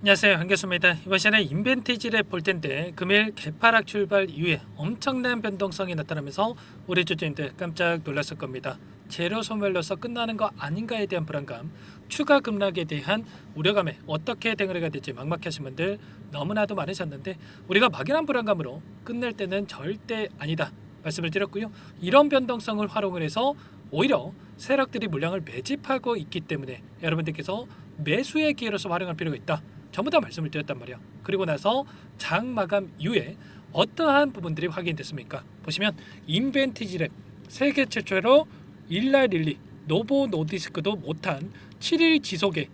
안녕하세요, 한교수입니다. 이번 시간에 인벤티지를 볼 텐데 금일 개파락 출발 이후에 엄청난 변동성이 나타나면서 우리 주주님들 깜짝 놀랐을 겁니다. 재료 소멸로서 끝나는 거 아닌가에 대한 불안감, 추가 급락에 대한 우려감에 어떻게 대응을 해야 될지 막막하신 분들 너무나도 많으셨는데, 우리가 막연한 불안감으로 끝낼 때는 절대 아니다 말씀을 드렸고요. 이런 변동성을 활용을 해서 오히려 세력들이 물량을 매집하고 있기 때문에 여러분들께서 매수의 기회로서 활용할 필요가 있다, 전부 다 말씀을 드렸단 말이야. 그리고 나서 장 마감 이후에 어떠한 부분들이 확인됐습니까? 보시면 인벤티지랩 세계 최초로 일라릴리 노보 노디스크도 못한 7일 지속의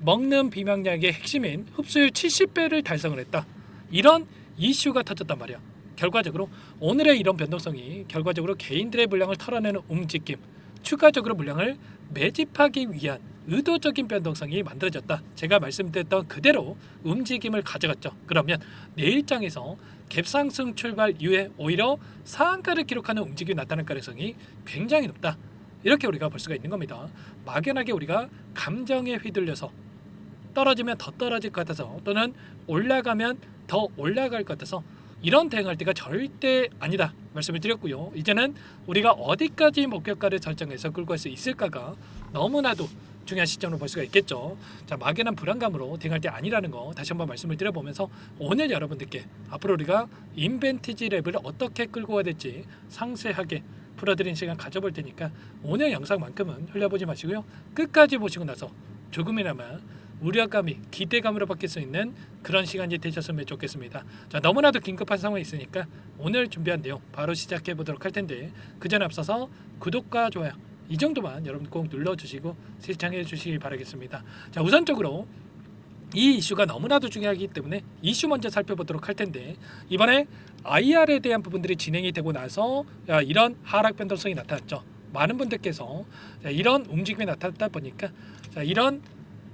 먹는 비명약의 핵심인 흡수율 70배를 달성을 했다. 이런 이슈가 터졌단 말이야. 결과적으로 오늘의 이런 변동성이 결과적으로 개인들의 물량을 털어내는 움직임, 추가적으로 물량을 매집하기 위한 의도적인 변동성이 만들어졌다. 제가 말씀드렸던 그대로 움직임을 가져갔죠. 그러면 내일장에서 갭상승 출발 이후에 오히려 상한가를 기록하는 움직임이 나타날 가능성이 굉장히 높다. 이렇게 우리가 볼 수가 있는 겁니다. 막연하게 우리가 감정에 휘둘려서 떨어지면 더 떨어질 것 같아서, 또는 올라가면 더 올라갈 것 같아서 이런 대응할 때가 절대 아니다 말씀을 드렸고요. 이제는 우리가 어디까지 목표가를 설정해서 끌고 갈 수 있을까가 너무나도 중요한 시점으로 볼 수가 있겠죠. 자, 막연한 불안감으로 대응할 때 아니라는 거 다시 한번 말씀을 드려보면서, 오늘 여러분들께 앞으로 우리가 인벤티지 랩을 어떻게 끌고 가야 될지 상세하게 풀어드리는 시간 가져볼 테니까 오늘 영상만큼은 흘려보지 마시고요. 끝까지 보시고 나서 조금이나마 우려감이 기대감으로 바뀔 수 있는 그런 시간이 되셨으면 좋겠습니다. 자, 너무나도 긴급한 상황이 있으니까 오늘 준비한 내용 바로 시작해 보도록 할 텐데, 그 전에 앞서서 구독과 좋아요 이 정도만 여러분 꼭 눌러주시고 시청해 주시기 바라겠습니다. 자, 우선적으로 이 이슈가 너무나도 중요하기 때문에 이슈 먼저 살펴보도록 할 텐데, 이번에 IR에 대한 부분들이 진행이 되고 나서 이런 하락 변동성이 나타났죠. 많은 분들께서 이런 움직임이 나타났다 보니까 이런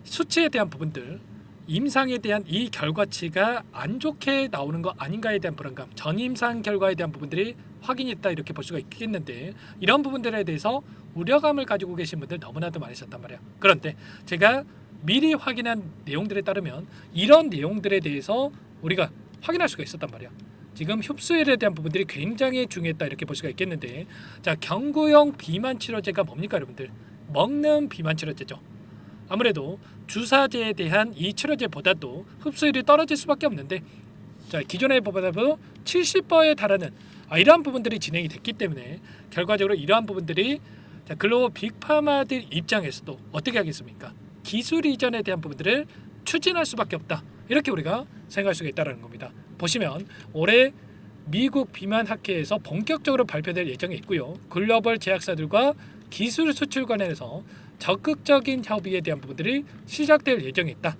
수치에 대한 부분들, 임상에 대한 이 결과치가 안 좋게 나오는 거 아닌가에 대한 불안감, 전임상 결과에 대한 부분들이 확인했다 이렇게 볼 수가 있겠는데, 이런 부분들에 대해서 우려감을 가지고 계신 분들 너무나도 많으셨단 말이에요. 그런데 제가 미리 확인한 내용들에 따르면 이런 내용들에 대해서 우리가 확인할 수가 있었단 말이에요. 지금 흡수율에 대한 부분들이 굉장히 중요했다 이렇게 볼 수가 있겠는데, 자, 경구용 비만 치료제가 뭡니까 여러분들? 먹는 비만 치료제죠. 아무래도 주사제에 대한 이 치료제보다도 흡수율이 떨어질 수밖에 없는데, 자, 기존의 보다도 70%에 달하는 이러한 부분들이 진행이 됐기 때문에 결과적으로 이러한 부분들이 글로벌 빅파마들 입장에서도 어떻게 하겠습니까? 기술 이전에 대한 부분들을 추진할 수밖에 없다, 이렇게 우리가 생각할 수가 있다는 겁니다. 보시면 올해 미국 비만 학회에서 본격적으로 발표될 예정이 있고요. 글로벌 제약사들과 기술 수출 관련해서 적극적인 협의에 대한 부분들이 시작될 예정이 있다,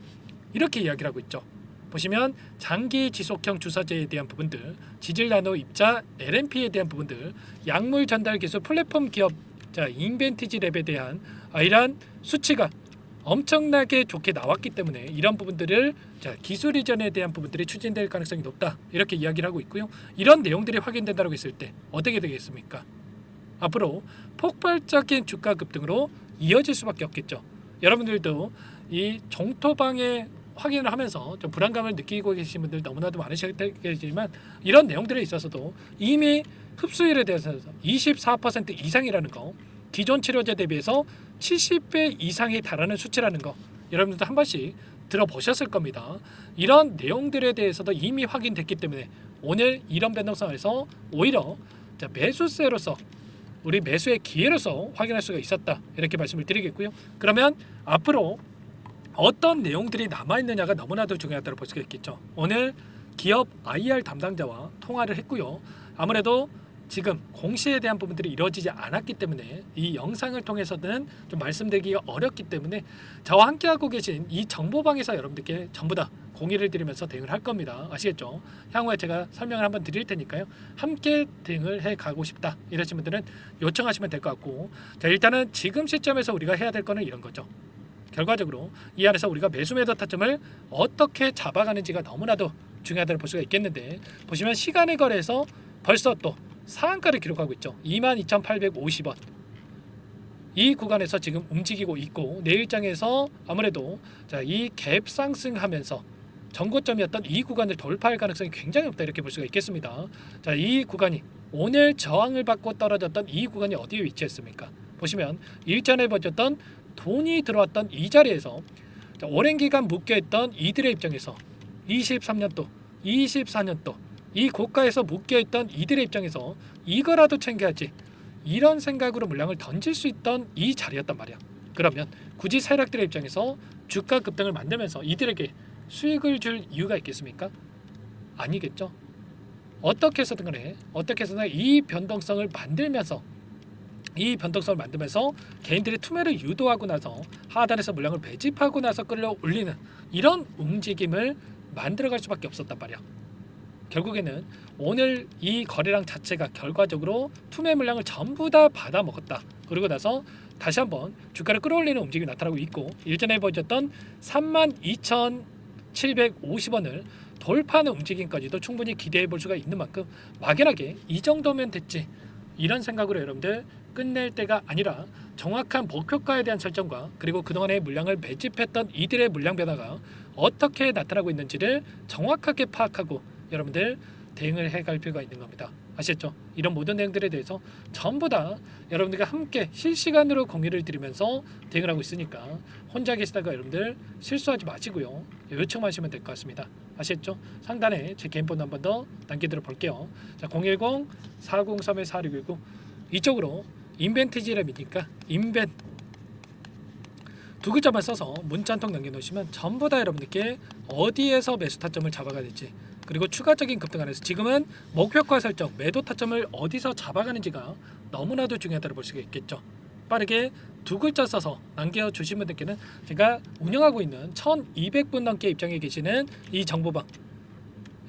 이렇게 이야기를 하고 있죠. 보시면 장기 지속형 주사제에 대한 부분들, 지질 나노 입자 LNP에 대한 부분들, 약물 전달 기술 플랫폼 기업 인벤티지 랩에 대한 이러한 수치가 엄청나게 좋게 나왔기 때문에 이런 부분들을 기술 이전에 대한 부분들이 추진될 가능성이 높다, 이렇게 이야기를 하고 있고요. 이런 내용들이 확인된다고 했을 때 어떻게 되겠습니까? 앞으로 폭발적인 주가 급등으로 이어질 수밖에 없겠죠. 여러분들도 이 종토방에 확인을 하면서 좀 불안감을 느끼고 계신 분들 너무나도 많으시겠지만, 이런 내용들에 있어서도 이미 흡수율에 대해서 24% 이상이라는 거, 기존 치료제 대비해서 70배 이상에 달하는 수치라는 거 여러분들도 한 번씩 들어보셨을 겁니다. 이런 내용들에 대해서도 이미 확인됐기 때문에 오늘 이런 변동성에서 오히려 매수세로서 우리 매수의 기회로서 확인할 수가 있었다, 이렇게 말씀을 드리겠고요. 그러면 앞으로 어떤 내용들이 남아있느냐가 너무나도 중요하다고 볼 수가 있겠죠. 오늘 기업 IR 담당자와 통화를 했고요. 아무래도 지금 공시에 대한 부분들이 이루어지지 않았기 때문에 이 영상을 통해서는 좀 말씀드리기가 어렵기 때문에 저와 함께하고 계신 이 정보방에서 여러분들께 전부 다 공유를 드리면서 대응을 할 겁니다. 아시겠죠? 향후에 제가 설명을 한번 드릴 테니까요. 함께 대응을 해가고 싶다 이러신 분들은 요청하시면 될 것 같고, 자, 일단은 지금 시점에서 우리가 해야 될 거는 이런 거죠. 결과적으로 이 안에서 우리가 매수 매도 타점을 어떻게 잡아가는지가 너무나도 중요하다고 볼 수가 있겠는데, 보시면 시간의 거래에서 벌써 또 상한가를 기록하고 있죠. 22,850원. 이 구간에서 지금 움직이고 있고 내일장에서 아무래도 이 갭 상승하면서 전고점이었던 이 구간을 돌파할 가능성이 굉장히 높다 이렇게 볼 수가 있겠습니다. 이 구간이 오늘 저항을 받고 떨어졌던 이 구간이 어디에 위치했습니까? 보시면 일전에 보셨던 돈이 들어왔던 이 자리에서 오랜 기간 묶여있던 이들의 입장에서 23년도, 24년도 이 고가에서 묶여있던 이들의 입장에서 이거라도 챙겨야지 이런 생각으로 물량을 던질 수 있던 이 자리였단 말이야. 그러면 굳이 세력들의 입장에서 주가 급등을 만들면서 이들에게 수익을 줄 이유가 있겠습니까? 아니겠죠. 어떻게 해서든 간에 이 변동성을 만들면서 개인들의 투매를 유도하고 나서 하단에서 물량을 매집하고 나서 끌어올리는 이런 움직임을 만들어갈 수밖에 없었단 말이야. 결국에는 오늘 이 거래량 자체가 결과적으로 투매 물량을 전부 다 받아 먹었다. 그리고 나서 다시 한번 주가를 끌어올리는 움직임이 나타나고 있고 일전에 보여줬던 32,750원을 돌파하는 움직임까지도 충분히 기대해 볼 수가 있는 만큼 막연하게 이 정도면 됐지 이런 생각으로 여러분들 끝낼 때가 아니라 정확한 목표가에 대한 설정과 그리고 그동안의 물량을 매집했던 이들의 물량 변화가 어떻게 나타나고 있는지를 정확하게 파악하고 여러분들 대응을 해갈 필요가 있는 겁니다. 아시겠죠? 이런 모든 내용들에 대해서 전부 다 여러분들과 함께 실시간으로 공유를 드리면서 대응을 하고 있으니까 혼자 계시다가 여러분들 실수하지 마시고요. 요청하시면 될 것 같습니다. 아시겠죠? 상단에 제 개인 번호 한 번 더 남겨드려 볼게요. 자, 010-403-4619 이쪽으로 인벤티지랩이니까 인벤 두 글자만 써서 문자 한 통 남겨놓으시면 전부 다 여러분들께 어디에서 매수 타점을 잡아가야 될지 그리고 추가적인 급등 안에서 지금은 목표가 설정, 매도 타점을 어디서 잡아가는지가 너무나도 중요하다고 볼 수가 있겠죠. 빠르게 두 글자 써서 남겨주신 분들께는 제가 운영하고 있는 1200분 넘게 입장해 계시는 이 정보방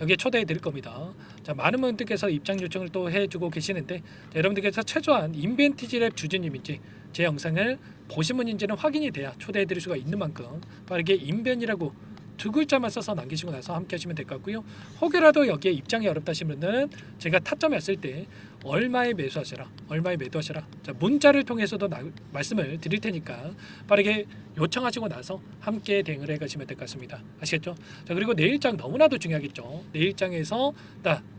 여기에 초대해 드릴 겁니다. 자, 많은 분들께서 입장 요청을 또 해주고 계시는데 여러분들께서 최소한 인벤티지랩 주주님인지 제 영상을 보신 분인지는 확인이 돼야 초대해 드릴 수가 있는 만큼 빠르게 인벤이라고 두 글자만 써서 남기시고 나서 함께 하시면 될 것 같고요. 혹여라도 여기에 입장이 어렵다 하시는 분들은 제가 타점에 왔을 때 얼마에 매수하셔라 얼마에 매도하셔라 자, 문자를 통해서도 말씀을 드릴 테니까 빠르게 요청하시고 나서 함께 대응을 해가시면 될 것 같습니다. 아시겠죠? 자, 그리고 내일장 너무나도 중요하겠죠. 내일장에서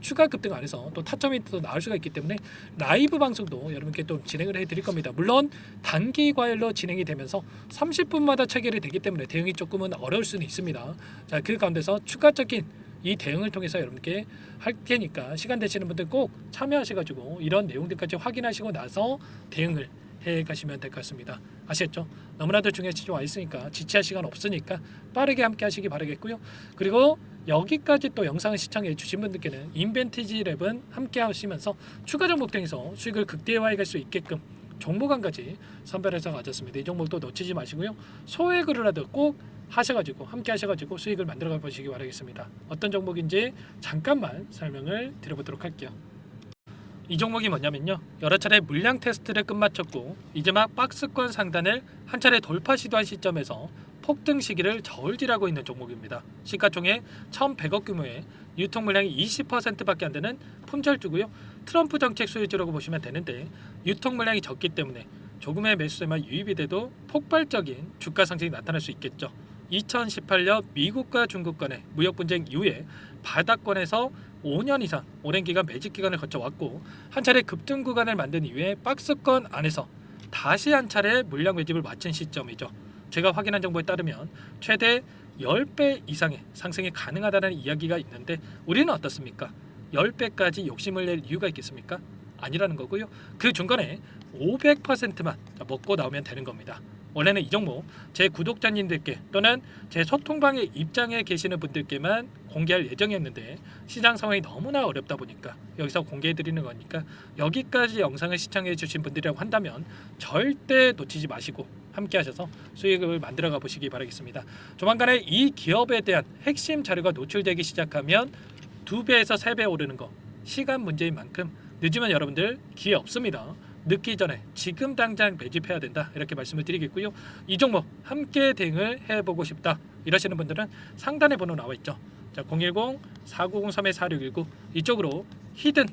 추가 급등 안에서 또 타점이 또 나올 수가 있기 때문에 라이브 방송도 여러분께 또 진행을 해드릴 겁니다. 물론 단기 과열로 진행이 되면서 30분마다 체결이 되기 때문에 대응이 조금은 어려울 수는 있습니다. 자, 그 가운데서 추가적인 이 대응을 통해서 여러분께 할 테니까 시간 되시는 분들 꼭 참여하셔가지고 이런 내용들까지 확인하시고 나서 대응을 해 가시면 될 것 같습니다. 아시겠죠? 너무나도 중요한 시점 와 있으니까 지체할 시간 없으니까 빠르게 함께 하시기 바라겠고요. 그리고 여기까지 또 영상을 시청해 주신 분들께는 인벤티지랩은 함께 하시면서 추가 종목 등에서 수익을 극대화해 갈 수 있게끔 종목안까지 선별해서 가졌습니다. 이 종목도 놓치지 마시고요. 소액으로라도 꼭 하셔가지고 함께 하셔가지고 수익을 만들어가 보시기 바라겠습니다. 어떤 종목인지 잠깐만 설명을 드려보도록 할게요. 이 종목이 뭐냐면요, 여러 차례 물량 테스트를 끝마쳤고 이제 막 박스권 상단을 한 차례 돌파 시도한 시점에서 폭등 시기를 저울질하고 있는 종목입니다. 시가총액 1,100억 규모의 유통 물량이 20%밖에 안 되는 품절주고요. 트럼프 정책 소유주라고 보시면 되는데 유통 물량이 적기 때문에 조금의 매수세만 유입이 돼도 폭발적인 주가 상승이 나타날 수 있겠죠. 2018년 미국과 중국 간의 무역 분쟁 이후에 바닥권에서 5년 이상 오랜 기간 매집 기간을 거쳐왔고 한 차례 급등 구간을 만든 이후에 박스권 안에서 다시 한 차례 물량 매집을 마친 시점이죠. 제가 확인한 정보에 따르면 최대 10배 이상의 상승이 가능하다는 이야기가 있는데 우리는 어떻습니까? 10배까지 욕심을 낼 이유가 있겠습니까? 아니라는 거고요. 그 중간에 500%만 먹고 나오면 되는 겁니다. 원래는 이 종목 제 구독자님들께 또는 제 소통방에 입장해 계시는 분들께만 공개할 예정이었는데 시장 상황이 너무나 어렵다 보니까 여기서 공개해 드리는 거니까 여기까지 영상을 시청해 주신 분들이라고 한다면 절대 놓치지 마시고 함께 하셔서 수익을 만들어 가 보시기 바라겠습니다. 조만간에 이 기업에 대한 핵심 자료가 노출되기 시작하면 2배에서 3배 오르는 거 시간 문제인 만큼 늦으면 여러분들 기회 없습니다. 늦기 전에 지금 당장 매집해야 된다 이렇게 말씀을 드리겠고요. 이 종목 함께 대응을 해보고 싶다 이러시는 분들은 상단에 번호 나와 있죠. 자, 010-4903-4619 이쪽으로 히든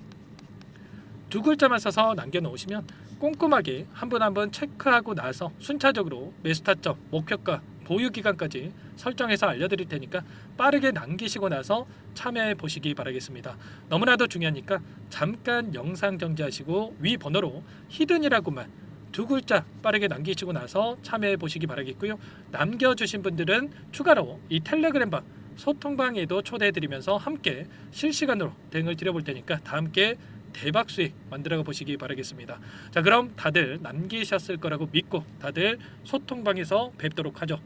두 글자만 써서 남겨놓으시면 꼼꼼하게 한 분 한 분 체크하고 나서 순차적으로 매수 타점, 목표가, 보유 기간까지 설정해서 알려드릴 테니까 빠르게 남기시고 나서 참여해 보시기 바라겠습니다. 너무나도 중요하니까 잠깐 영상 정지하시고 위 번호로 히든이라고만 두 글자 빠르게 남기시고 나서 참여해 보시기 바라겠고요. 남겨주신 분들은 추가로 이 텔레그램방 소통방에도 초대해드리면서 함께 실시간으로 대응을 드려볼 테니까 다 함께 대박 수익 만들어 보시기 바라겠습니다. 자, 그럼 다들 남기셨을 거라고 믿고 다들 소통방에서 뵙도록 하죠.